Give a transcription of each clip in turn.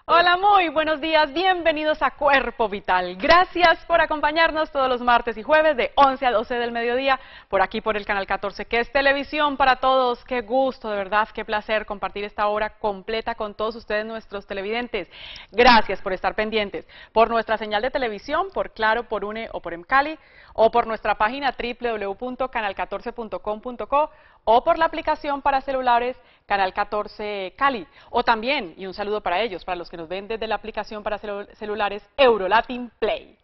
Hola, muy buenos días, bienvenidos a Cuerpo Vital. Gracias por acompañarnos todos los martes y jueves de 11 a 12 del mediodía, por aquí por el canal 14, que es televisión para todos. Qué gusto, de verdad, qué placer compartir esta hora completa con todos ustedes, nuestros televidentes. Gracias por estar pendientes por nuestra señal de televisión, por Claro, por UNE o por Mcali, o por nuestra página www.canal14.com.co, o por la aplicación para celulares Canal 14 Cali, o también, y un saludo para ellos, para los que nos ven desde la aplicación para celulares Eurolatin Play.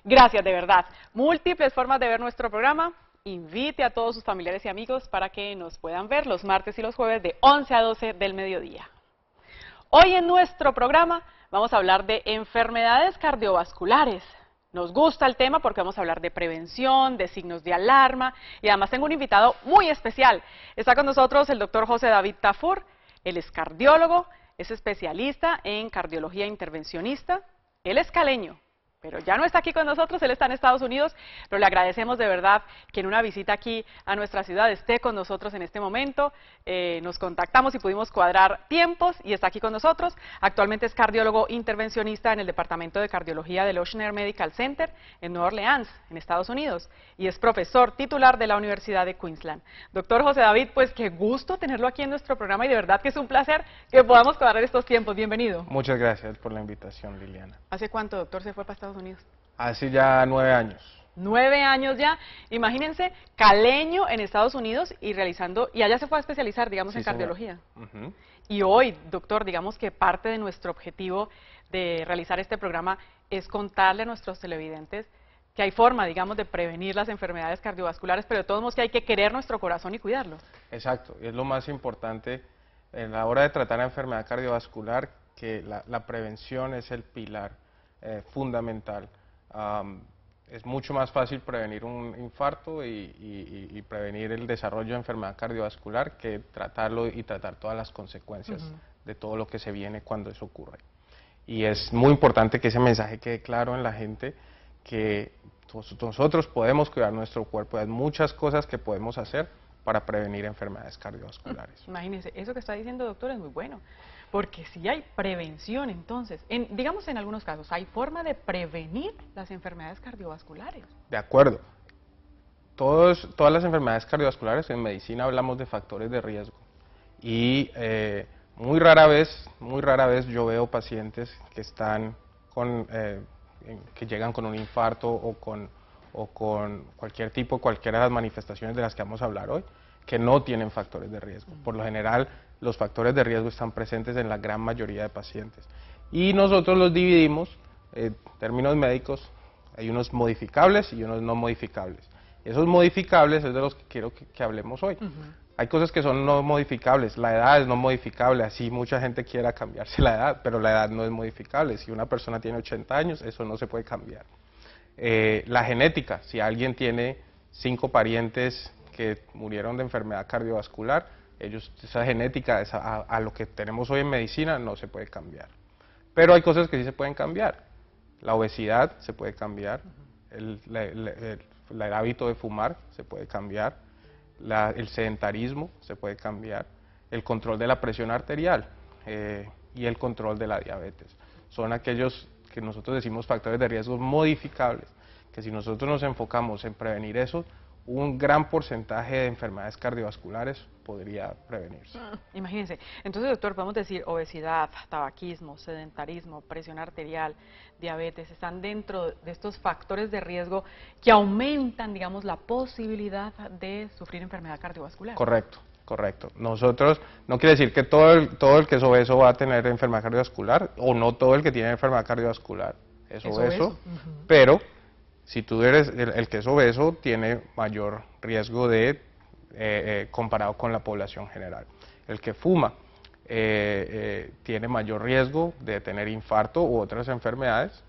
Gracias, de verdad. Múltiples formas de ver nuestro programa. Invite a todos sus familiares y amigos para que nos puedan ver los martes y los jueves de 11 a 12 del mediodía. Hoy en nuestro programa vamos a hablar de enfermedades cardiovasculares. Nos gusta el tema porque vamos a hablar de prevención, de signos de alarma, y además tengo un invitado muy especial. Está con nosotros el doctor José David Tafur. Él es cardiólogo, es especialista en cardiología intervencionista. Él es caleño, pero ya no está aquí con nosotros, él está en Estados Unidos, pero le agradecemos de verdad que en una visita aquí a nuestra ciudad esté con nosotros en este momento. Nos contactamos y pudimos cuadrar tiempos y está aquí con nosotros. Actualmente es cardiólogo intervencionista en el Departamento de Cardiología del Ocean Air Medical Center en Nueva Orleans, en Estados Unidos, y es profesor titular de la Universidad de Queensland. Doctor José David, pues qué gusto tenerlo aquí en nuestro programa y de verdad que es un placer que podamos cuadrar estos tiempos. Bienvenido. Muchas gracias por la invitación, Liliana. ¿Hace cuánto, doctor, se fue para Estados Unidos? Hace ya 9 años. 9 años ya. Imagínense, caleño en Estados Unidos y allá se fue a especializar, digamos, en cardiología. Y hoy, doctor, digamos que parte de nuestro objetivo de realizar este programa es contarle a nuestros televidentes que hay forma, digamos, de prevenir las enfermedades cardiovasculares, pero de todos modos que hay que querer nuestro corazón y cuidarlo. Exacto, y es lo más importante en la hora de tratar la enfermedad cardiovascular, que la prevención es el pilar fundamental. Es mucho más fácil prevenir un infarto y prevenir el desarrollo de enfermedad cardiovascular que tratarlo y tratar todas las consecuencias de todo lo que se viene cuando eso ocurre. Y es muy importante que ese mensaje quede claro en la gente, que nosotros podemos cuidar nuestro cuerpo. Hay muchas cosas que podemos hacer para prevenir enfermedades cardiovasculares. Imagínense, eso que está diciendo, doctor, es muy bueno, porque si hay prevención, entonces, digamos en algunos casos, ¿hay forma de prevenir las enfermedades cardiovasculares? De acuerdo. Todas las enfermedades cardiovasculares, en medicina hablamos de factores de riesgo, y muy rara vez yo veo pacientes que están que llegan con un infarto o con cualquiera de las manifestaciones de las que vamos a hablar hoy, que no tienen factores de riesgo. Por lo general, los factores de riesgo están presentes en la gran mayoría de pacientes. Y nosotros los dividimos, en términos médicos, hay unos modificables y unos no modificables. Esos modificables es de los que quiero que hablemos hoy. Hay cosas que son no modificables, la edad es no modificable, así mucha gente quiera cambiarse la edad, pero la edad no es modificable. Si una persona tiene 80 años, eso no se puede cambiar. La genética, si alguien tiene 5 parientes que murieron de enfermedad cardiovascular, esa genética, a lo que tenemos hoy en medicina, no se puede cambiar. Pero hay cosas que sí se pueden cambiar. La obesidad se puede cambiar, el hábito de fumar se puede cambiar, el sedentarismo se puede cambiar, el control de la presión arterial y el control de la diabetes. Son aquellos que nosotros decimos factores de riesgo modificables, que si nosotros nos enfocamos en prevenir eso, un gran porcentaje de enfermedades cardiovasculares podría prevenirse. Imagínense. Entonces, doctor, podemos decir obesidad, tabaquismo, sedentarismo, presión arterial, diabetes, están dentro de estos factores de riesgo que aumentan, digamos, la posibilidad de sufrir enfermedad cardiovascular. Correcto. Correcto. Nosotros, no quiere decir que todo el que es obeso va a tener enfermedad cardiovascular, o no todo el que tiene enfermedad cardiovascular es obeso, pero si tú eres el que es obeso, tiene mayor riesgo comparado con la población general. El que fuma tiene mayor riesgo de tener infarto u otras enfermedades.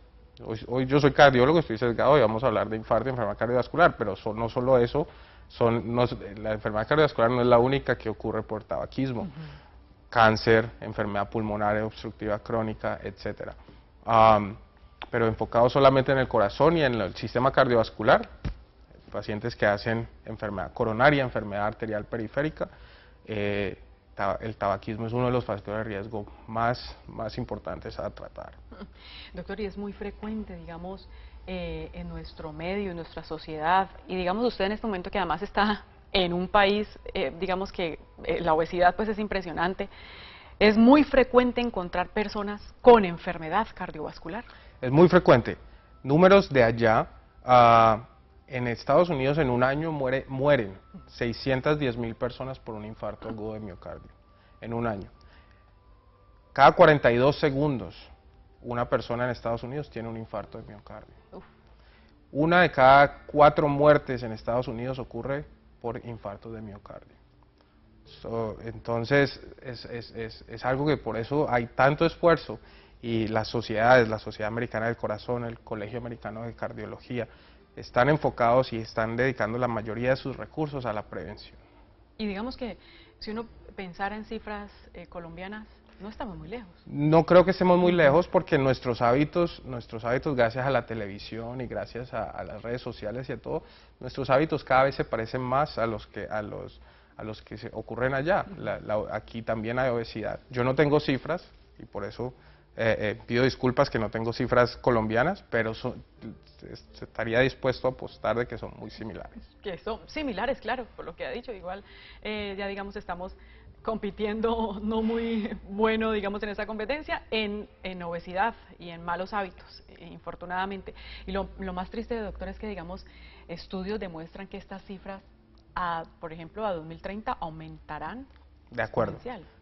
Hoy yo soy cardiólogo, estoy sesgado y vamos a hablar de infarto y enfermedad cardiovascular, pero no solo eso. La enfermedad cardiovascular no es la única que ocurre por tabaquismo, cáncer, enfermedad pulmonar obstructiva crónica, etc. Pero enfocado solamente en el corazón y en el sistema cardiovascular, pacientes que hacen enfermedad coronaria, enfermedad arterial periférica, el tabaquismo es uno de los factores de riesgo más importantes a tratar. Doctor, y es muy frecuente, digamos, en nuestro medio, en nuestra sociedad, y digamos usted en este momento que además está en un país, digamos que la obesidad pues es impresionante, es muy frecuente encontrar personas con enfermedad cardiovascular. Es muy frecuente. Números de allá, en Estados Unidos en un año mueren 610.000 personas por un infarto agudo de miocardio, en un año. Cada 42 segundos, una persona en Estados Unidos tiene un infarto de miocardio. Uf. Una de cada 4 muertes en Estados Unidos ocurre por infarto de miocardio. Entonces, es algo que por eso hay tanto esfuerzo y las sociedades, la Sociedad Americana del Corazón, el Colegio Americano de Cardiología, están enfocados y están dedicando la mayoría de sus recursos a la prevención. Y digamos que si uno pensara en cifras colombianas, no estamos muy lejos. No creo que estemos muy lejos porque nuestros hábitos gracias a la televisión y gracias a las redes sociales y a todo, nuestros hábitos cada vez se parecen más a los que se ocurren allá. Aquí también hay obesidad. Yo no tengo cifras y por eso pido disculpas que no tengo cifras colombianas, pero estaría dispuesto a apostar de que son muy similares. Que son similares, claro, por lo que ha dicho. Igual ya digamos estamos compitiendo no muy bueno, digamos, en esa competencia, en obesidad y en malos hábitos, infortunadamente. Y lo más triste, doctor, es que, digamos, estudios demuestran que estas cifras, por ejemplo, a 2030 aumentarán. De acuerdo,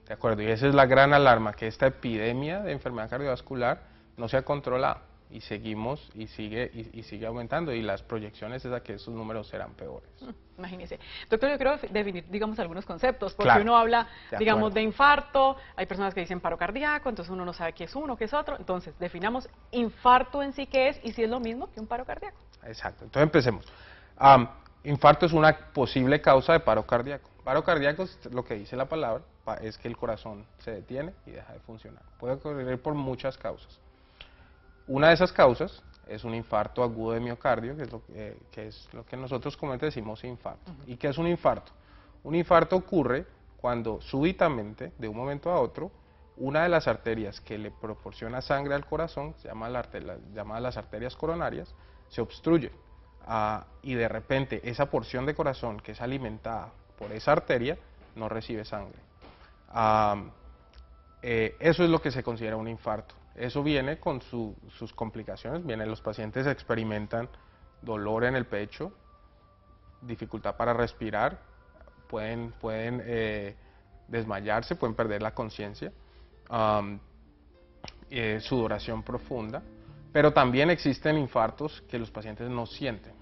de acuerdo. Y esa es la gran alarma, que esta epidemia de enfermedad cardiovascular no se ha controlado y seguimos y sigue aumentando y las proyecciones es a que esos números serán peores. Imagínese. Doctor, yo quiero definir, digamos, algunos conceptos, porque claro, uno habla, digamos, de infarto, hay personas que dicen paro cardíaco, entonces uno no sabe qué es uno, qué es otro, entonces definamos infarto en sí qué es y si es lo mismo que un paro cardíaco. Exacto, entonces empecemos. Infarto es una posible causa de paro cardíaco. Paro cardíaco, lo que dice la palabra, es que el corazón se detiene y deja de funcionar. Puede ocurrir por muchas causas. Una de esas causas es un infarto agudo de miocardio, que es lo que nosotros comúnmente decimos infarto. ¿Y qué es un infarto? Un infarto ocurre cuando súbitamente, de un momento a otro, una de las arterias que le proporciona sangre al corazón, llamadas las arterias coronarias, se obstruye. Y de repente esa porción de corazón que es alimentada por esa arteria no recibe sangre. Eso es lo que se considera un infarto. Eso viene con sus complicaciones. Los pacientes experimentan dolor en el pecho, dificultad para respirar, pueden desmayarse, pueden perder la conciencia, sudoración profunda, pero también existen infartos que los pacientes no sienten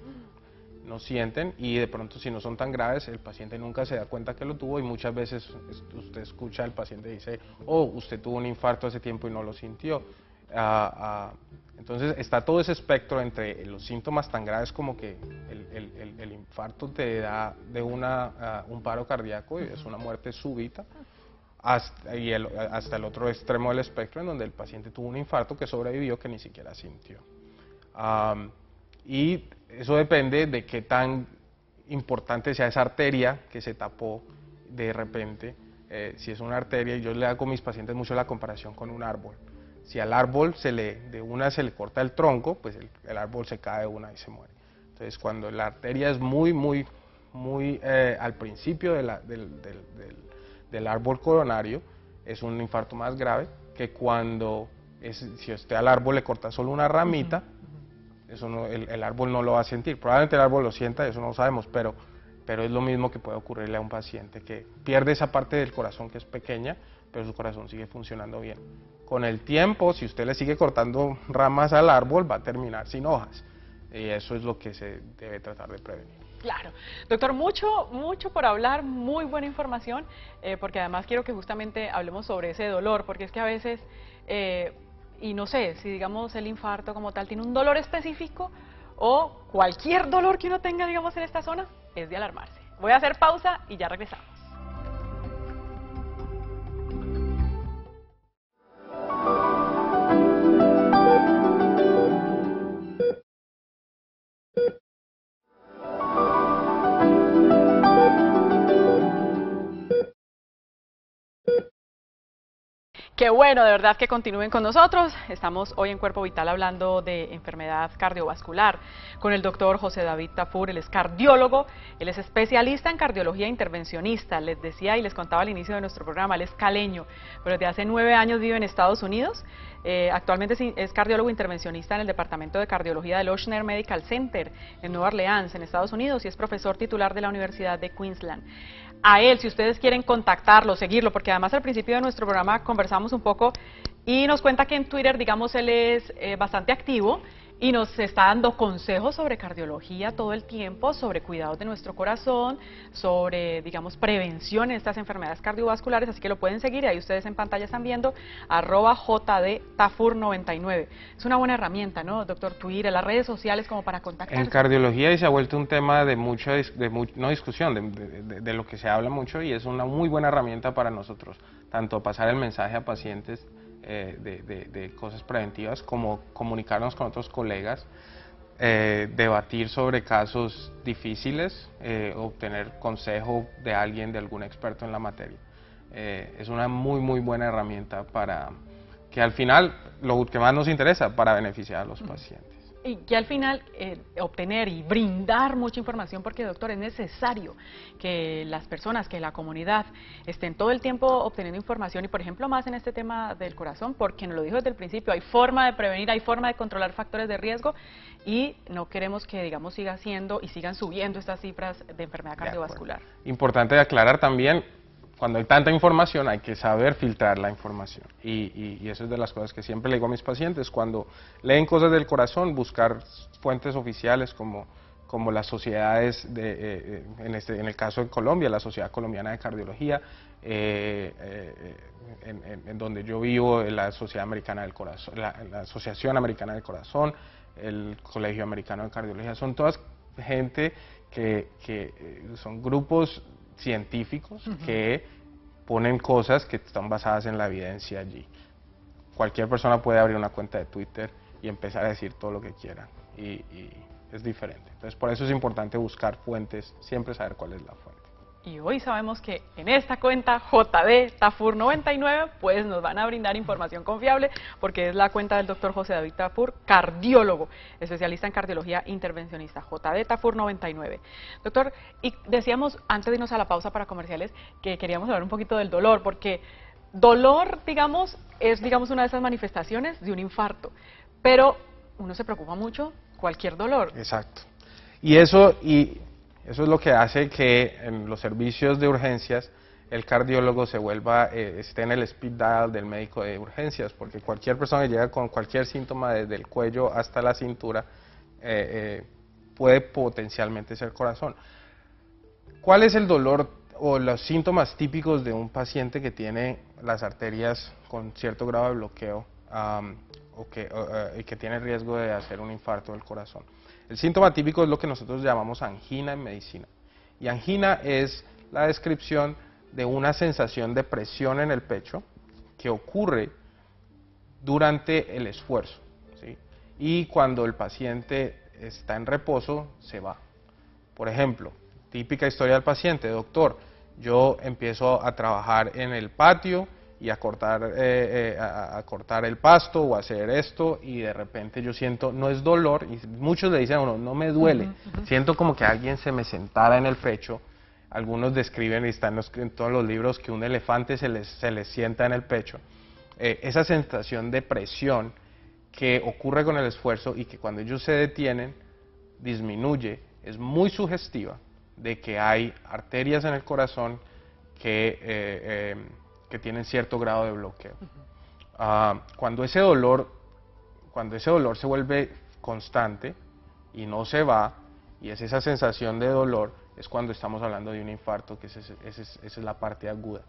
y de pronto si no son tan graves el paciente nunca se da cuenta que lo tuvo y muchas veces usted escucha al paciente dice, oh, usted tuvo un infarto hace tiempo y no lo sintió. Entonces está todo ese espectro entre los síntomas tan graves como que el infarto te da de un paro cardíaco y es una muerte súbita, hasta el otro extremo del espectro en donde el paciente tuvo un infarto que sobrevivió que ni siquiera sintió. Y eso depende de qué tan importante sea esa arteria que se tapó de repente. Si es una arteria, yo le hago a mis pacientes mucho la comparación con un árbol. Si al árbol se le corta el tronco, pues el árbol se cae de una y se muere. Entonces cuando la arteria es muy al principio del árbol coronario, es un infarto más grave que cuando si usted al árbol le corta solo una ramita, eso no, el árbol no lo va a sentir. Probablemente el árbol lo sienta, eso no lo sabemos, pero es lo mismo que puede ocurrirle a un paciente que pierde esa parte del corazón que es pequeña, pero su corazón sigue funcionando bien. Con el tiempo, si usted le sigue cortando ramas al árbol, va a terminar sin hojas. Y eso es lo que se debe tratar de prevenir. Claro. Doctor, mucho por hablar, muy buena información, porque además quiero que justamente hablemos sobre ese dolor, porque es que a veces, y no sé, si digamos el infarto como tal tiene un dolor específico o cualquier dolor que uno tenga, digamos, en esta zona, es de alarmarse. Voy a hacer pausa y ya regresamos. Qué bueno, de verdad que continúen con nosotros. Estamos hoy en Cuerpo Vital hablando de enfermedad cardiovascular con el doctor José David Tafur. Él es cardiólogo, él es especialista en cardiología intervencionista. Les decía y les contaba al inicio de nuestro programa, él es caleño, pero desde hace 9 años vive en Estados Unidos. Actualmente es cardiólogo intervencionista en el Departamento de Cardiología del Ochsner Medical Center en Nueva Orleans, en Estados Unidos, y es profesor titular de la Universidad de Queensland. A él, si ustedes quieren contactarlo, seguirlo, porque además al principio de nuestro programa conversamos un poco y nos cuenta que en Twitter, digamos, él es bastante activo y nos está dando consejos sobre cardiología todo el tiempo, sobre cuidados de nuestro corazón, sobre, digamos, prevención en estas enfermedades cardiovasculares, así que lo pueden seguir y ahí ustedes en pantalla están viendo @JDTafur99. Es una buena herramienta, ¿no, doctor? Twitter, las redes sociales como para contactar. En cardiología y se ha vuelto un tema de mucha, no discusión, de lo que se habla mucho, y es una muy buena herramienta para nosotros, tanto pasar el mensaje a pacientes de cosas preventivas, como comunicarnos con otros colegas, debatir sobre casos difíciles, obtener consejo de alguien, de algún experto en la materia. Es una muy buena herramienta para que al final, lo que más nos interesa, para beneficiar a los pacientes. Y que al final obtener y brindar mucha información, porque doctor, es necesario que las personas, que la comunidad estén todo el tiempo obteniendo información y por ejemplo más en este tema del corazón, porque nos lo dijo desde el principio, hay forma de prevenir, hay forma de controlar factores de riesgo y no queremos que, digamos, siga siendo y sigan subiendo estas cifras de enfermedad cardiovascular. Importante aclarar también, cuando hay tanta información hay que saber filtrar la información y eso es de las cosas que siempre le digo a mis pacientes, cuando leen cosas del corazón, buscar fuentes oficiales como las sociedades, en el caso de Colombia, la Sociedad Colombiana de Cardiología, en donde yo vivo, la Sociedad Americana del Corazón, la Asociación Americana del Corazón, el Colegio Americano de Cardiología, son todas gente que son grupos científicos que ponen cosas que están basadas en la evidencia allí. Cualquier persona puede abrir una cuenta de Twitter y empezar a decir todo lo que quiera y es diferente. Entonces por eso es importante buscar fuentes, siempre saber cuál es la fuente. Y hoy sabemos que en esta cuenta JDTafur99 pues nos van a brindar información confiable porque es la cuenta del doctor José David Tafur, cardiólogo, especialista en cardiología intervencionista, JDTafur99. Doctor, y decíamos antes de irnos a la pausa para comerciales que queríamos hablar un poquito del dolor, porque dolor, digamos, es una de esas manifestaciones de un infarto, pero uno se preocupa mucho cualquier dolor. Exacto. Y eso es lo que hace que en los servicios de urgencias el cardiólogo se vuelva, esté en el speed dial del médico de urgencias, porque cualquier persona que llega con cualquier síntoma desde el cuello hasta la cintura puede potencialmente ser corazón. ¿Cuál es el dolor o los síntomas típicos de un paciente que tiene las arterias con cierto grado de bloqueo y que tiene riesgo de hacer un infarto del corazón? El síntoma típico es lo que nosotros llamamos angina en medicina. Y angina es la descripción de una sensación de presión en el pecho que ocurre durante el esfuerzo, ¿sí? Y cuando el paciente está en reposo, se va. Por ejemplo, típica historia del paciente: doctor, yo empiezo a trabajar en el patio y a cortar el pasto o a hacer esto y de repente yo siento, no es dolor, y muchos le dicen a uno, no me duele, siento como que alguien se me sentara en el pecho. Algunos describen, y están en todos los libros, que un elefante se les sienta en el pecho. Esa sensación de presión que ocurre con el esfuerzo y que cuando ellos se detienen disminuye, es muy sugestiva de que hay arterias en el corazón que tienen cierto grado de bloqueo. Cuando ese dolor se vuelve constante y no se va, y es esa sensación de dolor, es cuando estamos hablando de un infarto, que esa es la parte aguda.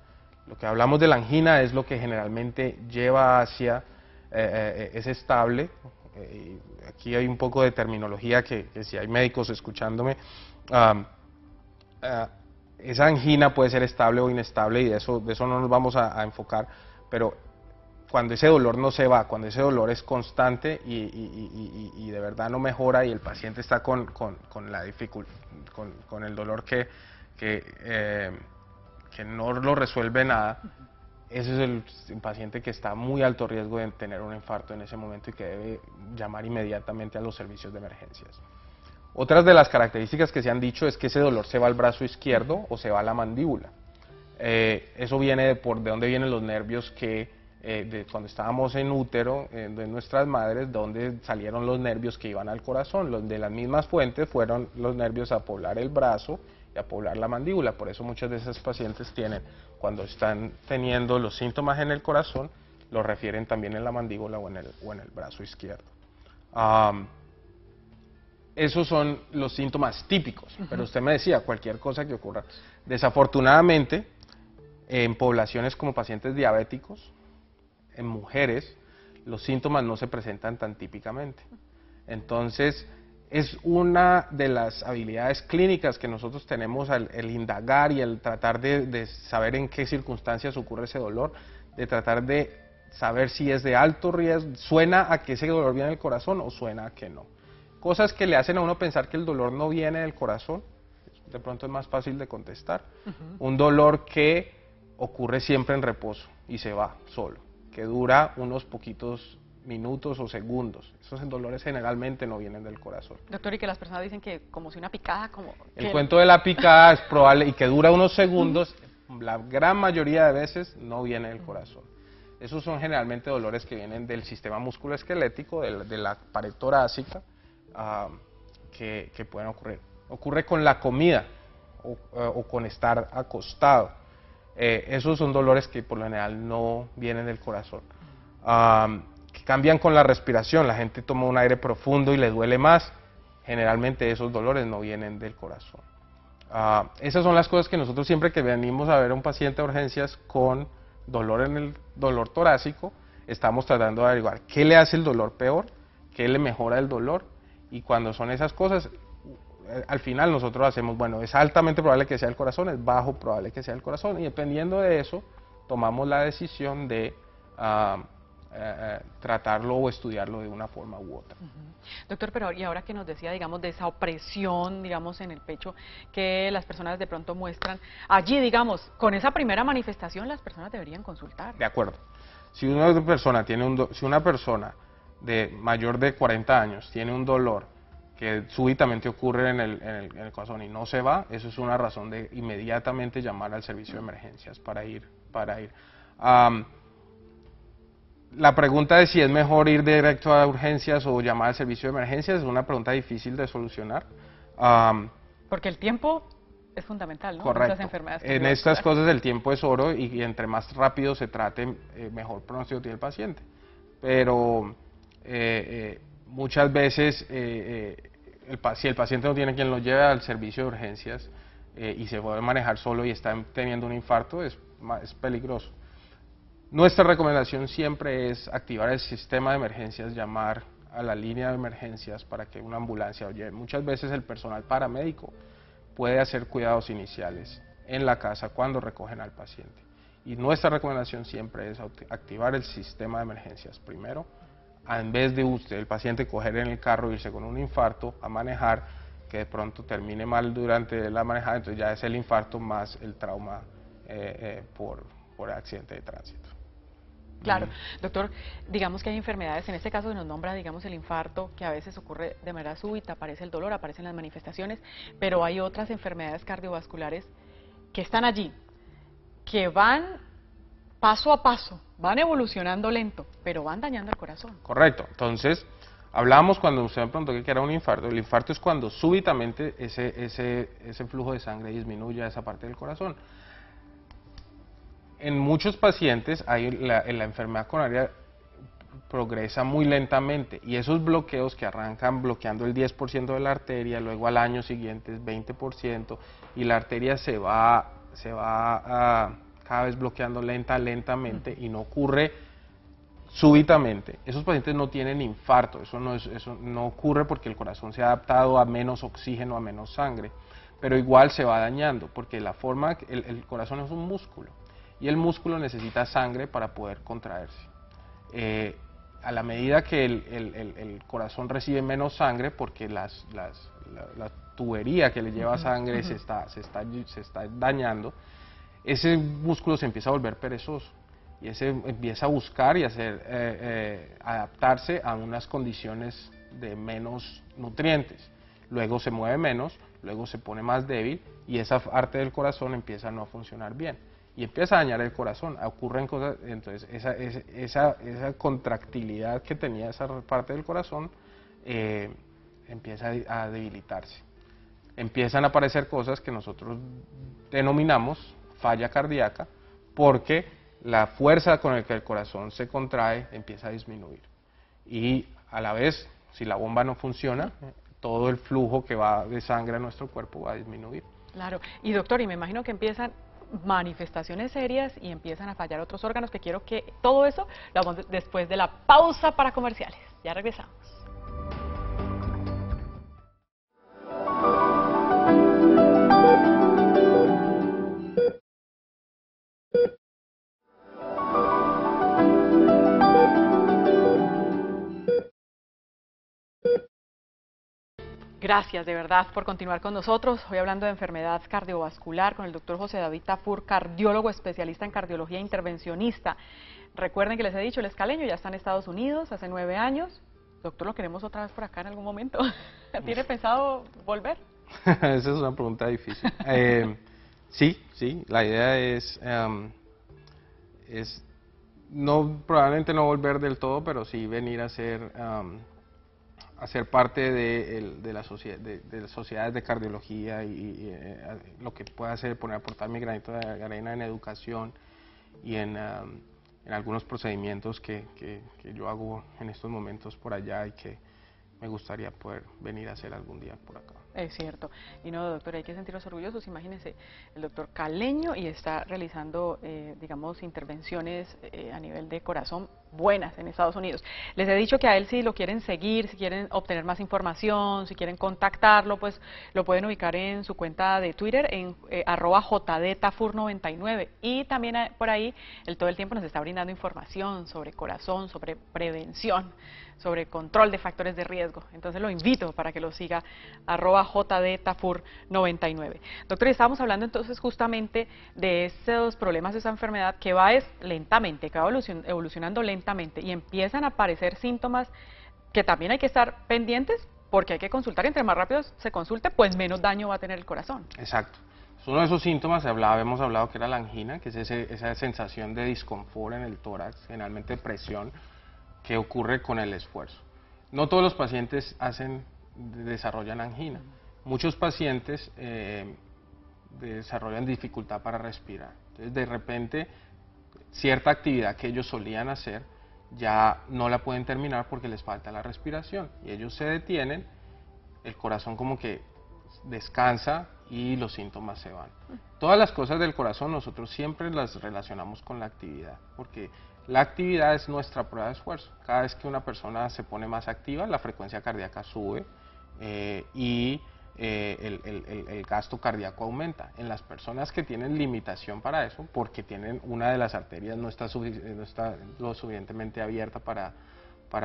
Lo que hablamos de la angina es lo que generalmente lleva hacia, es estable. Aquí hay un poco de terminología que si hay médicos escuchándome, esa angina puede ser estable o inestable, y de eso no nos vamos a enfocar, pero cuando ese dolor no se va, cuando ese dolor es constante y de verdad no mejora, y el paciente está con la dificultad, con el dolor que no lo resuelve nada, ese es el paciente que está a muy alto riesgo de tener un infarto en ese momento y que debe llamar inmediatamente a los servicios de emergencias. Otras de las características que se han dicho es que ese dolor se va al brazo izquierdo o se va a la mandíbula. Eso viene de dónde vienen los nervios que de cuando estábamos en útero de nuestras madres, donde salieron los nervios que iban al corazón. Los de las mismas fuentes fueron los nervios a poblar el brazo y a poblar la mandíbula. Por eso muchas de esas pacientes tienen, cuando están teniendo los síntomas en el corazón, los refieren también en la mandíbula o en el brazo izquierdo. Esos son los síntomas típicos, pero usted me decía cualquier cosa que ocurra. Desafortunadamente, en poblaciones como pacientes diabéticos, en mujeres, los síntomas no se presentan tan típicamente. Entonces, es una de las habilidades clínicas que nosotros tenemos el indagar y el tratar de saber en qué circunstancias ocurre ese dolor, de tratar de saber si es de alto riesgo, suena a que ese dolor viene del corazón o suena a que no. Cosas que le hacen a uno pensar que el dolor no viene del corazón, de pronto es más fácil de contestar. Un dolor que ocurre siempre en reposo y se va solo, que dura unos poquitos minutos o segundos. Esos dolores generalmente no vienen del corazón. Doctor, y que las personas dicen que como si una picada, como... El cuento de la picada es probable y que dura unos segundos, la gran mayoría de veces no viene del corazón. Esos son generalmente dolores que vienen del sistema musculoesquelético, de la pared torácica, que pueden ocurrir. Ocurre con la comida o con estar acostado. Esos son dolores que por lo general no vienen del corazón. Que cambian con la respiración, la gente toma un aire profundo y le duele más. Generalmente esos dolores no vienen del corazón. Esas son las cosas que nosotros siempre que venimos a ver a un paciente de urgencias con dolor en el dolor torácico, estamos tratando de averiguar qué le hace el dolor peor, qué le mejora el dolor. Y cuando son esas cosas, al final nosotros hacemos, bueno, es altamente probable que sea el corazón, es bajo probable que sea el corazón, y dependiendo de eso, tomamos la decisión de tratarlo o estudiarlo de una forma u otra. Doctor, pero y ahora que nos decía, digamos, de esa opresión, digamos, en el pecho, que las personas de pronto muestran, allí, digamos, con esa primera manifestación, las personas deberían consultar. De acuerdo. Si una persona si una persona de mayor de 40 años tiene un dolor que súbitamente ocurre en el corazón y no se va, eso es una razón de inmediatamente llamar al servicio de emergencias para ir. La pregunta de si es mejor ir directo a urgencias o llamar al servicio de emergencias es una pregunta difícil de solucionar. Porque el tiempo es fundamental, ¿no? Correcto. En estas cosas el tiempo es oro y entre más rápido se trate, mejor pronóstico tiene el paciente. Pero muchas veces si el paciente no tiene quien lo lleve al servicio de urgencias y se puede manejar solo y está teniendo un infarto, es peligroso. Nuestra recomendación siempre es activar el sistema de emergencias, llamar a la línea de emergencias para que una ambulancia lo lleve. Muchas veces el personal paramédico puede hacer cuidados iniciales en la casa cuando recogen al paciente. Y nuestra recomendación siempre es activar el sistema de emergencias primero, en vez de el paciente coger en el carro e irse con un infarto a manejar, que de pronto termine mal durante la manejada, entonces ya es el infarto más el trauma por accidente de tránsito. Claro, doctor, digamos que hay enfermedades, en este caso se nos nombra, digamos, el infarto, que a veces ocurre de manera súbita, aparece el dolor, aparecen las manifestaciones, pero hay otras enfermedades cardiovasculares que están allí, que van paso a paso, van evolucionando lento, pero van dañando el corazón. Correcto, entonces, hablamos cuando usted me preguntó que era un infarto. El infarto es cuando súbitamente ese flujo de sangre disminuye a esa parte del corazón. En muchos pacientes la enfermedad coronaria progresa muy lentamente y esos bloqueos que arrancan bloqueando el 10% de la arteria, luego al año siguiente es 20% y la arteria se va cada vez bloqueando lentamente y no ocurre súbitamente. Esos pacientes no tienen infarto, eso no ocurre porque el corazón se ha adaptado a menos oxígeno, a menos sangre, pero igual se va dañando porque el corazón es un músculo. Y el músculo necesita sangre para poder contraerse. A la medida que el corazón recibe menos sangre, porque la tubería que le lleva sangre se está dañando, ese músculo se empieza a volver perezoso. y ese empieza a buscar y adaptarse a unas condiciones de menos nutrientes. Luego se mueve menos, luego se pone más débil y esa parte del corazón empieza a no funcionar bien y empieza a dañar el corazón. Ocurren cosas, entonces esa contractilidad que tenía esa parte del corazón empieza a debilitarse. Empiezan a aparecer cosas que nosotros denominamos falla cardíaca, porque la fuerza con la que el corazón se contrae empieza a disminuir. Y a la vez, si la bomba no funciona, todo el flujo que va de sangre a nuestro cuerpo va a disminuir. Claro. Y doctor, y me imagino que empiezan manifestaciones serias y empiezan a fallar otros órganos, que quiero que todo eso lo hagamos después de la pausa para comerciales. Ya regresamos. Gracias de verdad por continuar con nosotros. Hoy hablando de enfermedad cardiovascular con el doctor José David Tafur, cardiólogo especialista en cardiología intervencionista. Recuerden que les he dicho, el escaleño ya está en Estados Unidos hace 9 años. Doctor, lo queremos otra vez por acá en algún momento. ¿Tiene pensado volver? Esa es una pregunta difícil. Sí, la idea es probablemente no volver del todo, pero sí venir a ser parte de las sociedades de cardiología y lo que pueda hacer, aportar mi granito de arena en educación y en algunos procedimientos que yo hago en estos momentos por allá y que me gustaría poder venir a hacer algún día por acá. Es cierto. Y no, doctor, hay que sentirnos orgullosos. Imagínense, el doctor caleño y está realizando, digamos, intervenciones a nivel de corazón buenas en Estados Unidos. Les he dicho que a él, si lo quieren seguir, si quieren obtener más información, si quieren contactarlo, pues lo pueden ubicar en su cuenta de Twitter en @jdtafur99, y también por ahí él todo el tiempo nos está brindando información sobre corazón, sobre prevención, sobre control de factores de riesgo. Entonces lo invito para que lo siga @jdtafur99. Doctor, estábamos hablando entonces justamente de esos problemas de esa enfermedad que va lentamente, que va evolucionando lentamente, y empiezan a aparecer síntomas que también hay que estar pendientes, porque hay que consultar, y entre más rápido se consulte, pues menos daño va a tener el corazón. Exacto. Uno de esos síntomas hemos hablado que era la angina, que es esa sensación de disconfort en el tórax, generalmente presión, que ocurre con el esfuerzo. No todos los pacientes desarrollan angina. Muchos pacientes desarrollan dificultad para respirar. Entonces, de repente, cierta actividad que ellos solían hacer ya no la pueden terminar porque les falta la respiración y ellos se detienen, el corazón como que descansa y los síntomas se van. Todas las cosas del corazón nosotros siempre las relacionamos con la actividad, porque la actividad es nuestra prueba de esfuerzo. Cada vez que una persona se pone más activa, la frecuencia cardíaca sube y el gasto cardíaco aumenta. En las personas que tienen limitación para eso, porque tienen una de las arterias no está lo suficientemente abierta para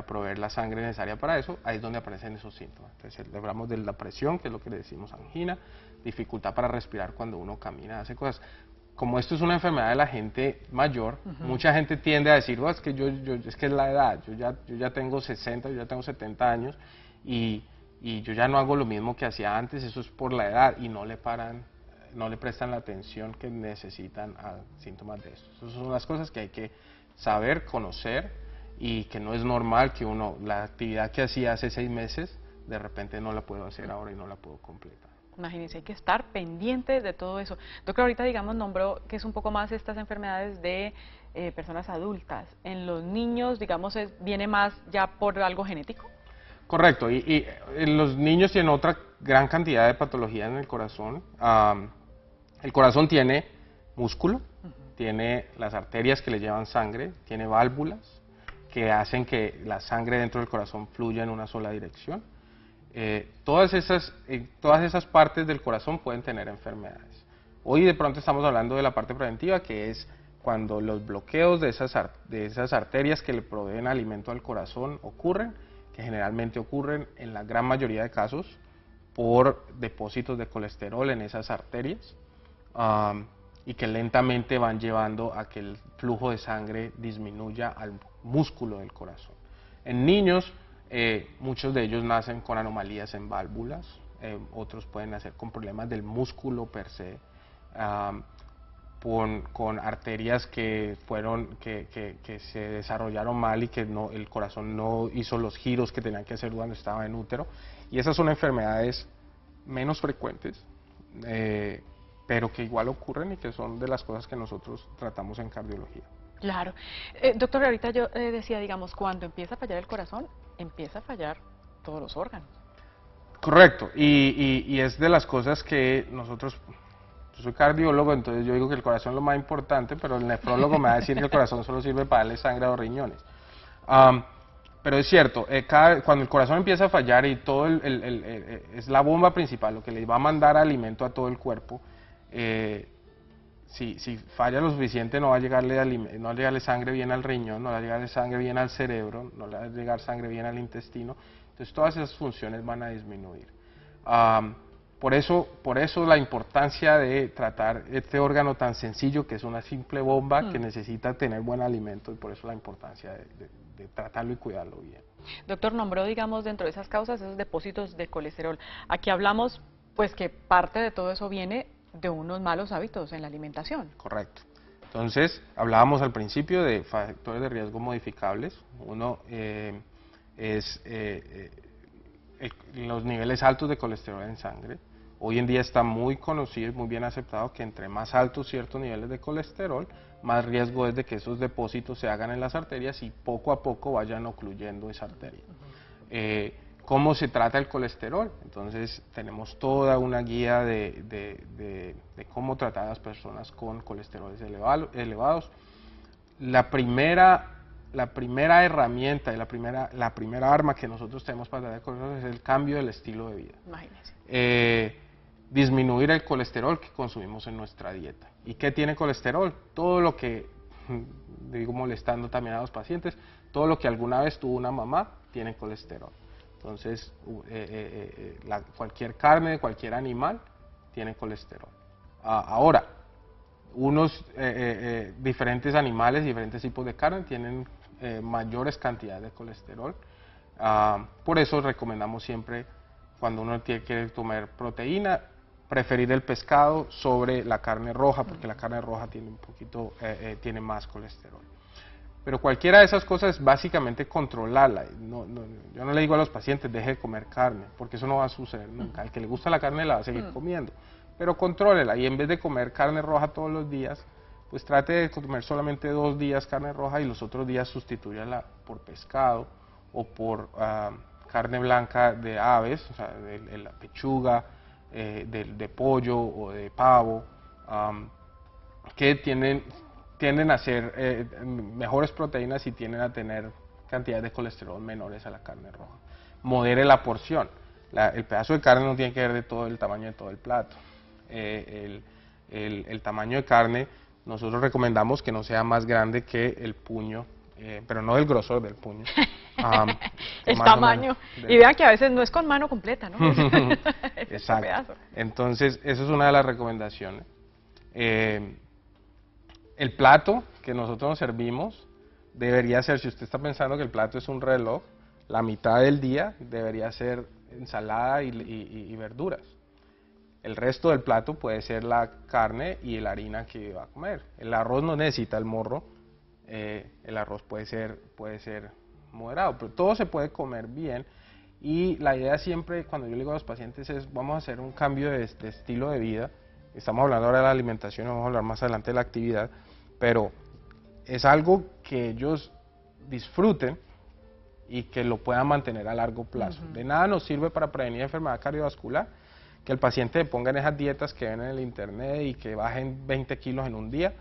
proveer la sangre necesaria para eso, ahí es donde aparecen esos síntomas. Entonces hablamos de la presión, que es lo que le decimos angina, dificultad para respirar cuando uno camina, hace cosas. Como esto es una enfermedad de la gente mayor, mucha gente tiende a decir, es que es que es la edad, yo ya tengo 60, yo ya tengo 70 años y yo ya no hago lo mismo que hacía antes, eso es por la edad, y no le prestan la atención que necesitan a síntomas de esto. Esas son las cosas que hay que saber, conocer, y que no es normal que la actividad que hacía hace 6 meses, de repente no la puedo hacer ahora y no la puedo completar. Imagínense, hay que estar pendientes de todo eso. Doctor, ahorita digamos nombró que es un poco más estas enfermedades de personas adultas. En los niños, digamos, viene más ya por algo genético. Correcto, y los niños tienen otra gran cantidad de patologías en el corazón. El corazón tiene músculo, tiene las arterias que le llevan sangre, tiene válvulas que hacen que la sangre dentro del corazón fluya en una sola dirección. Todas esas partes del corazón pueden tener enfermedades. Hoy de pronto estamos hablando de la parte preventiva, que es cuando los bloqueos de esas arterias que le proveen alimento al corazón ocurren, que generalmente ocurren en la gran mayoría de casos por depósitos de colesterol en esas arterias. y que lentamente van llevando a que el flujo de sangre disminuya al músculo del corazón. En niños, muchos de ellos nacen con anomalías en válvulas, otros pueden nacer con problemas del músculo per se, con arterias que se desarrollaron mal y que el corazón no hizo los giros que tenían que hacer cuando estaba en útero, y esas son enfermedades menos frecuentes, pero que igual ocurren y que son de las cosas que nosotros tratamos en cardiología. Claro. Doctor, ahorita yo decía, digamos, cuando empieza a fallar el corazón, empieza a fallar todos los órganos. Correcto, y es de las cosas que nosotros, yo soy cardiólogo, entonces yo digo que el corazón es lo más importante, pero el nefrólogo me va a decir que el corazón solo sirve para darle sangre a los riñones. Pero es cierto, cuando el corazón empieza a fallar y todo es la bomba principal, lo que le va a mandar alimento a todo el cuerpo, si falla lo suficiente no va a llegarle sangre bien al riñón, no va a llegarle sangre bien al cerebro, no le va a llegar sangre bien al intestino, entonces todas esas funciones van a disminuir. Por eso la importancia de tratar este órgano tan sencillo, que es una simple bomba que necesita tener buen alimento, y por eso la importancia de tratarlo y cuidarlo bien. Doctor, nombró, digamos, dentro de esas causas esos depósitos de colesterol. Aquí hablamos, pues, que parte de todo eso viene de unos malos hábitos en la alimentación. Correcto. Entonces, hablábamos al principio de factores de riesgo modificables. Uno es los niveles altos de colesterol en sangre. Hoy en día está muy conocido y muy bien aceptado que entre más altos ciertos niveles de colesterol, más riesgo es de que esos depósitos se hagan en las arterias y poco a poco vayan ocluyendo esa arteria. ¿Cómo se trata el colesterol? Entonces tenemos toda una guía de cómo tratar a las personas con colesteroles elevados. La primera herramienta y la primera arma que nosotros tenemos para tratar el colesterol es el cambio del estilo de vida. Imagínense. Disminuir el colesterol que consumimos en nuestra dieta. ¿Y qué tiene colesterol? Todo lo que, digo molestando también a los pacientes, todo lo que alguna vez tuvo una mamá tiene colesterol. Entonces, cualquier carne de cualquier animal tiene colesterol. Ahora, diferentes animales, diferentes tipos de carne tienen mayores cantidades de colesterol. Por eso recomendamos siempre, cuando uno quiere comer proteína, preferir el pescado sobre la carne roja, porque la carne roja tiene tiene más colesterol. Pero cualquiera de esas cosas es básicamente controlarla. Yo no le digo a los pacientes, deje de comer carne, porque eso no va a suceder nunca. Al que le gusta la carne la va a seguir comiendo, pero contrólela, y en vez de comer carne roja todos los días, pues trate de comer solamente 2 días carne roja y los otros días sustitúyala por pescado o por carne blanca de aves, o sea, de la pechuga, de pollo o de pavo, que tienden a ser mejores proteínas y tienden a tener cantidades de colesterol menores a la carne roja. Modere la porción. El pedazo de carne no tiene que ver de todo el tamaño de todo el plato. El tamaño de carne, nosotros recomendamos que no sea más grande que el puño, pero no del grosor del puño. El tamaño. Y vean que a veces no es con mano completa, ¿no? Exacto. Entonces, eso es una de las recomendaciones. El plato que nosotros nos servimos debería ser, si usted está pensando que el plato es un reloj, la mitad del día debería ser ensalada y verduras. El resto del plato puede ser la carne y la harina que va a comer. El arroz no necesita el morro, el arroz puede ser moderado, pero todo se puede comer bien. Y la idea siempre, cuando yo le digo a los pacientes, es vamos a hacer un cambio de estilo de vida. Estamos hablando ahora de la alimentación, vamos a hablar más adelante de la actividad, pero es algo que ellos disfruten y que lo puedan mantener a largo plazo. De nada nos sirve para prevenir enfermedad cardiovascular que el paciente ponga en esas dietas que ven en el internet y que bajen 20 kilos en un día,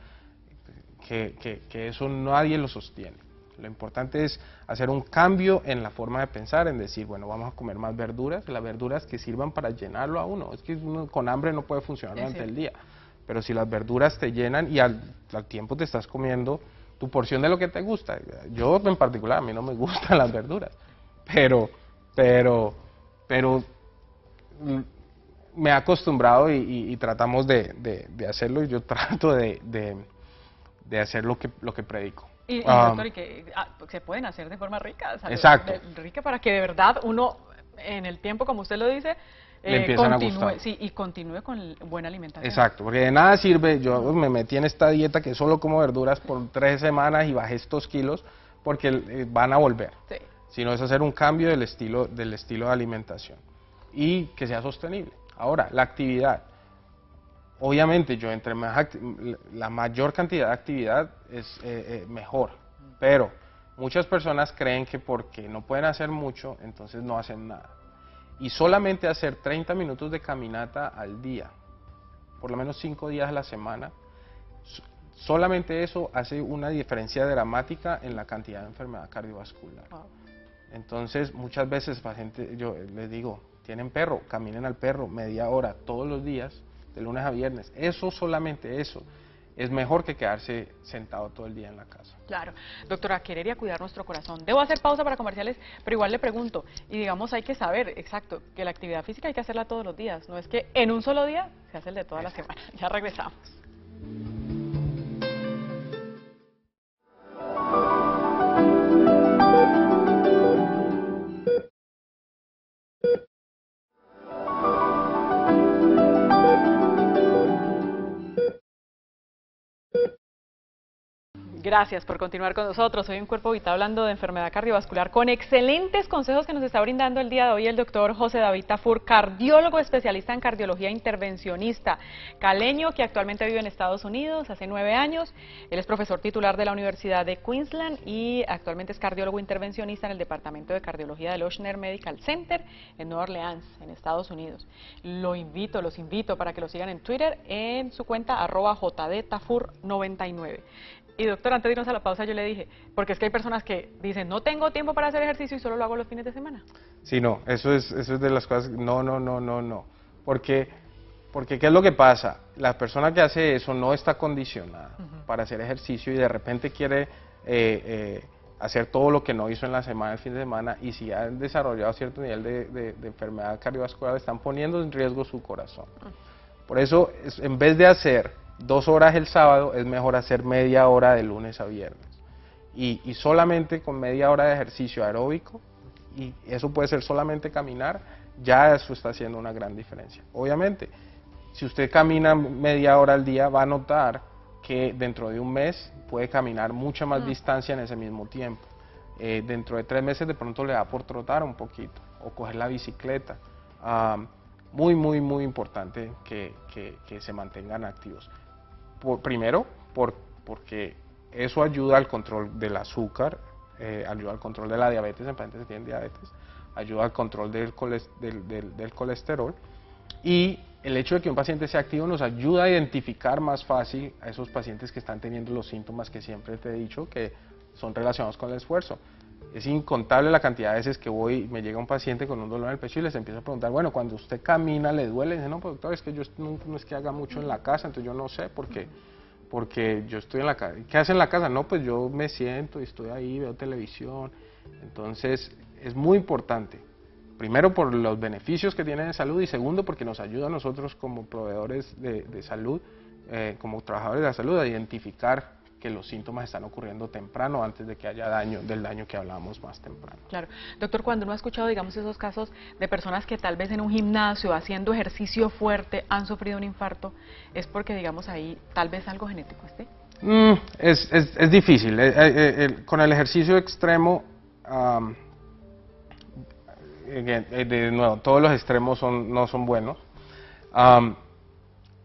que eso nadie lo sostiene. Lo importante es hacer un cambio en la forma de pensar, en decir, bueno, vamos a comer más verduras, las verduras que sirvan para llenarlo a uno. Es que uno con hambre no puede funcionar durante el día, pero si las verduras te llenan y al tiempo te estás comiendo tu porción de lo que te gusta. Yo en particular, a mí no me gustan las verduras, pero me he acostumbrado y tratamos de hacerlo, y yo trato de hacer lo que predico. Y doctor, y que se pueden hacer de forma rica, exacto. Rica, para que de verdad uno, en el tiempo, como usted lo dice, le empiezan a gustar. Sí, y continúe con buena alimentación. Exacto, porque de nada sirve, yo me metí en esta dieta que solo como verduras por 3 semanas y bajé estos kilos, porque van a volver. Sí. Sino es hacer un cambio del estilo de alimentación y que sea sostenible. Ahora, la actividad. Obviamente, entre la mayor cantidad de actividad es mejor, pero muchas personas creen que porque no pueden hacer mucho, entonces no hacen nada. Y solamente hacer 30 minutos de caminata al día, por lo menos 5 días a la semana, solamente eso hace una diferencia dramática en la cantidad de enfermedad cardiovascular. Wow. Entonces, muchas veces pacientes, yo les digo, tienen perro, caminen al perro media hora todos los días, de lunes a viernes. Eso, solamente eso, es mejor que quedarse sentado todo el día en la casa. Claro. Doctora, querer y cuidar nuestro corazón. Debo hacer pausa para comerciales, pero igual le pregunto, y digamos, hay que saber, exacto, que la actividad física hay que hacerla todos los días, no es que en un solo día se hace el de toda la semana. Ya regresamos. Gracias por continuar con nosotros. Hoy en Cuerpo Vital hablando de enfermedad cardiovascular con excelentes consejos que nos está brindando el día de hoy el doctor José David Tafur, cardiólogo especialista en cardiología intervencionista, caleño que actualmente vive en Estados Unidos hace 9 años. Él es profesor titular de la Universidad de Queensland y actualmente es cardiólogo intervencionista en el Departamento de Cardiología del Ochsner Medical Center en Nueva Orleans, en Estados Unidos. Los invito para que lo sigan en Twitter en su cuenta @jdtafur99. Y doctor, antes de irnos a la pausa yo le dije, porque es que hay personas que dicen, no tengo tiempo para hacer ejercicio y solo lo hago los fines de semana. Sí, no, eso es de las cosas, no. Porque ¿qué es lo que pasa? La persona que hace eso no está condicionada para hacer ejercicio y de repente quiere hacer todo lo que no hizo en la semana, el fin de semana, y si han desarrollado cierto nivel de enfermedad cardiovascular, están poniendo en riesgo su corazón. Por eso, en vez de hacer 2 horas el sábado, es mejor hacer media hora de lunes a viernes. Y solamente con media hora de ejercicio aeróbico, y eso puede ser solamente caminar, ya eso está haciendo una gran diferencia. Obviamente, si usted camina media hora al día, va a notar que dentro de un mes puede caminar mucha más distancia en ese mismo tiempo. Dentro de 3 meses de pronto le da por trotar un poquito, o coger la bicicleta. Muy importante que se mantengan activos. Primero, porque eso ayuda al control del azúcar, ayuda al control de la diabetes en pacientes que tienen diabetes, ayuda al control del colesterol, y el hecho de que un paciente sea activo nos ayuda a identificar más fácil a esos pacientes que están teniendo los síntomas que siempre te he dicho que son relacionados con el esfuerzo. Es incontable la cantidad de veces que me llega un paciente con un dolor en el pecho y les empiezo a preguntar, bueno, cuando usted camina, ¿le duele? Y dice, no, pues, doctor, es que yo no es que haga mucho en la casa, entonces yo no sé porque yo estoy en la casa. ¿Qué hace en la casa? No, pues yo me siento y estoy ahí, veo televisión. Entonces, es muy importante. Primero, por los beneficios que tiene de salud, y segundo, porque nos ayuda a nosotros como proveedores de salud, como trabajadores de la salud, a identificar que los síntomas están ocurriendo temprano antes de que haya del daño que hablábamos más temprano. Claro. Doctor, cuando uno ha escuchado, digamos, esos casos de personas que tal vez en un gimnasio, haciendo ejercicio fuerte, han sufrido un infarto, es porque, digamos, ahí tal vez algo genético esté. Es difícil. Con el ejercicio extremo, de nuevo, todos los extremos no son buenos.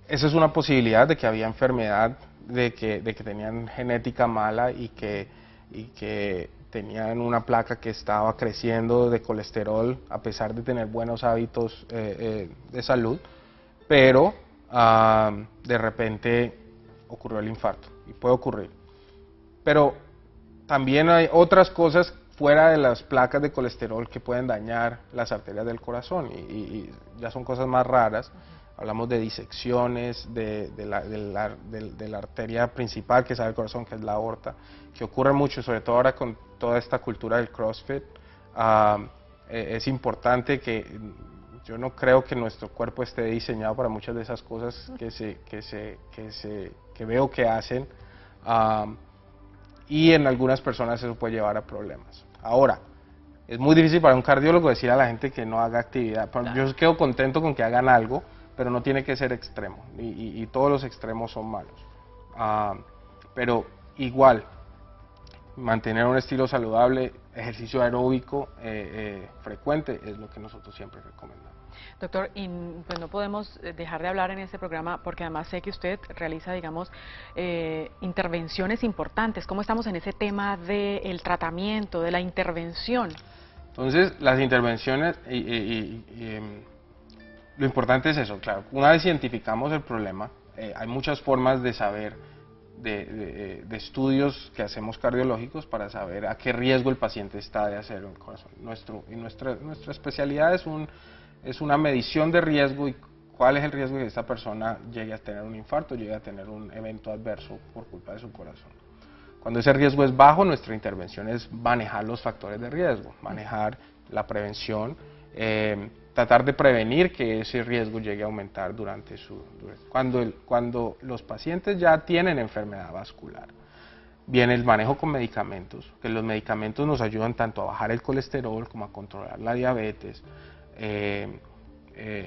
Esa es una posibilidad de que había enfermedad, de que tenían genética mala y que tenían una placa que estaba creciendo de colesterol a pesar de tener buenos hábitos de salud, pero de repente ocurrió el infarto, y puede ocurrir. Pero también hay otras cosas fuera de las placas de colesterol que pueden dañar las arterias del corazón, y ya son cosas más raras. Hablamos de disecciones de la arteria principal que sale del corazón, que es la aorta, que ocurre mucho, sobre todo ahora con toda esta cultura del CrossFit. Es importante que yo no creo que nuestro cuerpo esté diseñado para muchas de esas cosas que veo que hacen, y en algunas personas eso puede llevar a problemas. Ahora, es muy difícil para un cardiólogo decir a la gente que no haga actividad. Claro. Yo quedo contento con que hagan algo, pero no tiene que ser extremo, y todos los extremos son malos. Pero igual, mantener un estilo saludable, ejercicio aeróbico frecuente es lo que nosotros siempre recomendamos. Doctor, y pues no podemos dejar de hablar en este programa porque además sé que usted realiza, digamos, intervenciones importantes. ¿Cómo estamos en ese tema del tratamiento, de la intervención? Entonces, las intervenciones, lo importante es eso, claro. Una vez identificamos el problema, hay muchas formas de saber, de estudios que hacemos cardiológicos para saber a qué riesgo el paciente está de hacer un corazón. Nuestra especialidad es una medición de riesgo y cuál es el riesgo de que esta persona llegue a tener un infarto, llegue a tener un evento adverso por culpa de su corazón. Cuando ese riesgo es bajo, nuestra intervención es manejar los factores de riesgo, manejar la prevención, tratar de prevenir que ese riesgo llegue a aumentar cuando los pacientes ya tienen enfermedad vascular. Viene el manejo con medicamentos, que los medicamentos nos ayudan tanto a bajar el colesterol como a controlar la diabetes,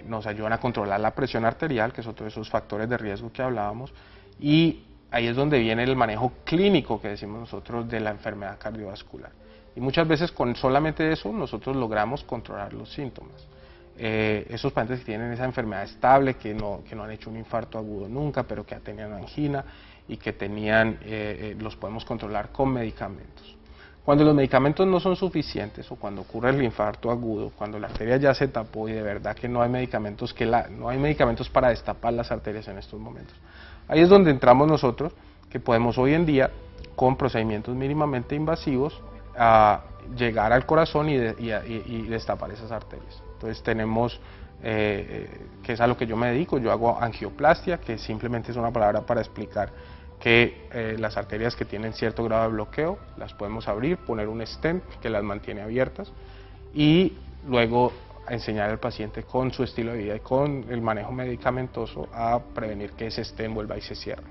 nos ayudan a controlar la presión arterial, que es otro de esos factores de riesgo que hablábamos, y ahí es donde viene el manejo clínico que decimos nosotros de la enfermedad cardiovascular. Y muchas veces con solamente eso nosotros logramos controlar los síntomas. Esos pacientes que tienen esa enfermedad estable, que no han hecho un infarto agudo nunca, pero que tenían angina y que los podemos controlar con medicamentos. Cuando los medicamentos no son suficientes o cuando ocurre el infarto agudo, cuando la arteria ya se tapó y de verdad que no hay medicamentos, para destapar las arterias en estos momentos. Ahí es donde entramos nosotros, que podemos hoy en día, con procedimientos mínimamente invasivos, a llegar al corazón y destapar esas arterias. Entonces tenemos, que es a lo que yo me dedico, yo hago angioplastia, que simplemente es una palabra para explicar que las arterias que tienen cierto grado de bloqueo las podemos abrir, poner un stent que las mantiene abiertas y luego enseñar al paciente con su estilo de vida y con el manejo medicamentoso a prevenir que ese stent vuelva y se cierre.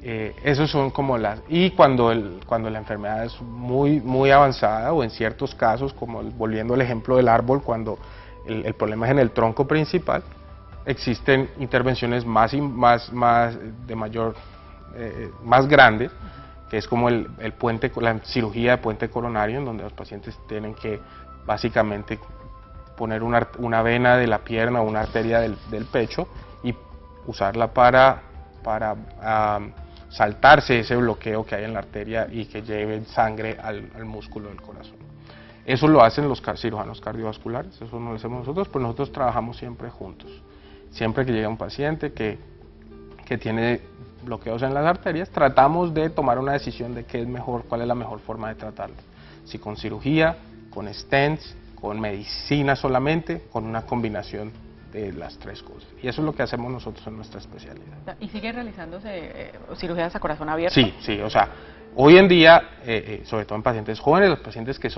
Esos son como y cuando la enfermedad es muy avanzada o en ciertos casos, como volviendo al ejemplo del árbol, cuando el problema es en el tronco principal, existen intervenciones más grandes, que es como la cirugía de puente coronario, en donde los pacientes tienen que básicamente poner una vena de la pierna o una arteria del pecho y usarla para saltarse ese bloqueo que hay en la arteria y que lleve sangre al músculo del corazón. Eso lo hacen los cirujanos cardiovasculares, eso no lo hacemos nosotros, pero nosotros trabajamos siempre juntos. Siempre que llega un paciente que tiene bloqueos en las arterias, tratamos de tomar una decisión de qué es mejor, cuál es la mejor forma de tratarlo. Si con cirugía, con stents, con medicina solamente, con una combinación de las tres cosas. Y eso es lo que hacemos nosotros en nuestra especialidad. ¿Y sigue realizándose cirugías a corazón abierto? Sí, o sea, hoy en día, sobre todo en pacientes jóvenes, los pacientes que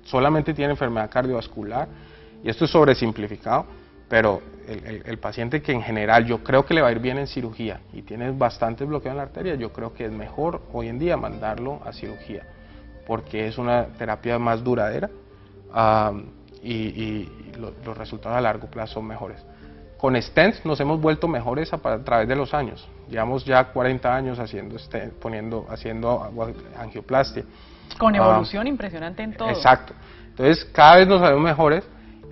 solamente tienen enfermedad cardiovascular, y esto es sobresimplificado, pero el paciente que en general yo creo que le va a ir bien en cirugía y tiene bastante bloqueo en la arteria, yo creo que es mejor hoy en día mandarlo a cirugía, porque es una terapia más duradera y los resultados a largo plazo son mejores. Con stents nos hemos vuelto mejores a través de los años. Llevamos ya 40 años haciendo angioplastia. Con evolución impresionante en todo. Exacto. Entonces cada vez nos sabemos mejores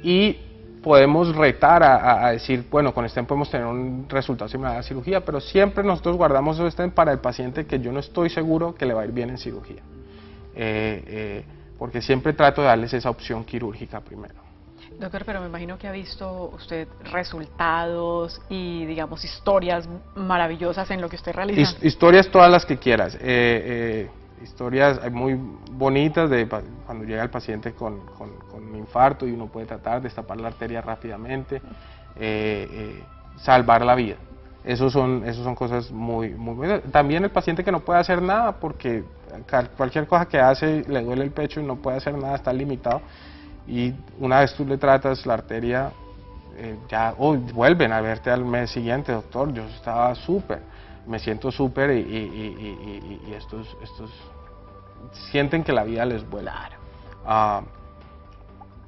y podemos retar a decir, bueno, con stent podemos tener un resultado similar a la cirugía, pero siempre nosotros guardamos esos stent para el paciente que yo no estoy seguro que le va a ir bien en cirugía. Porque siempre trato de darles esa opción quirúrgica primero. Doctor, pero me imagino que ha visto usted resultados y, digamos, historias maravillosas en lo que usted realiza. Historias todas las que quieras. Historias muy bonitas de cuando llega el paciente con un infarto y uno puede tratar de destapar la arteria rápidamente, salvar la vida. Esos son cosas muy buenas. También el paciente que no puede hacer nada porque cualquier cosa que hace le duele el pecho y no puede hacer nada, está limitado. y una vez tú le tratas la arteria, vuelven a verte al mes siguiente, doctor, yo estaba súper, me siento súper y estos sienten que la vida les vuelve. Claro.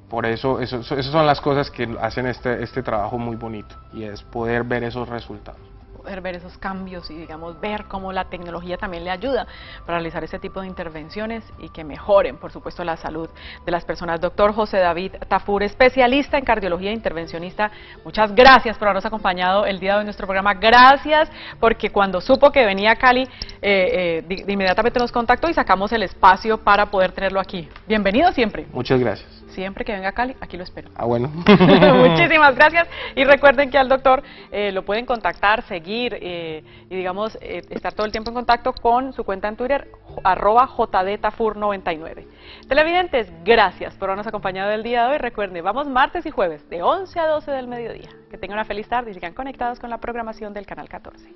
Por eso, esas son las cosas que hacen este trabajo muy bonito, y es poder ver esos resultados. Poder ver esos cambios y, digamos, ver cómo la tecnología también le ayuda para realizar ese tipo de intervenciones y que mejoren, por supuesto, la salud de las personas. Doctor José David Tafur, especialista en cardiología e intervencionista, muchas gracias por habernos acompañado el día de hoy en nuestro programa. Gracias, porque cuando supo que venía a Cali, de inmediatamente nos contactó y sacamos el espacio para poder tenerlo aquí. Bienvenido siempre. Muchas gracias. Siempre que venga a Cali, aquí lo espero. Ah, bueno. Muchísimas gracias. Y recuerden que al doctor lo pueden contactar, seguir y, digamos, estar todo el tiempo en contacto con su cuenta en Twitter, @JDTafur99. Televidentes, gracias por habernos acompañado el día de hoy. Recuerden, vamos martes y jueves de 11 a 12 del mediodía. Que tengan una feliz tarde y sigan conectados con la programación del Canal 14.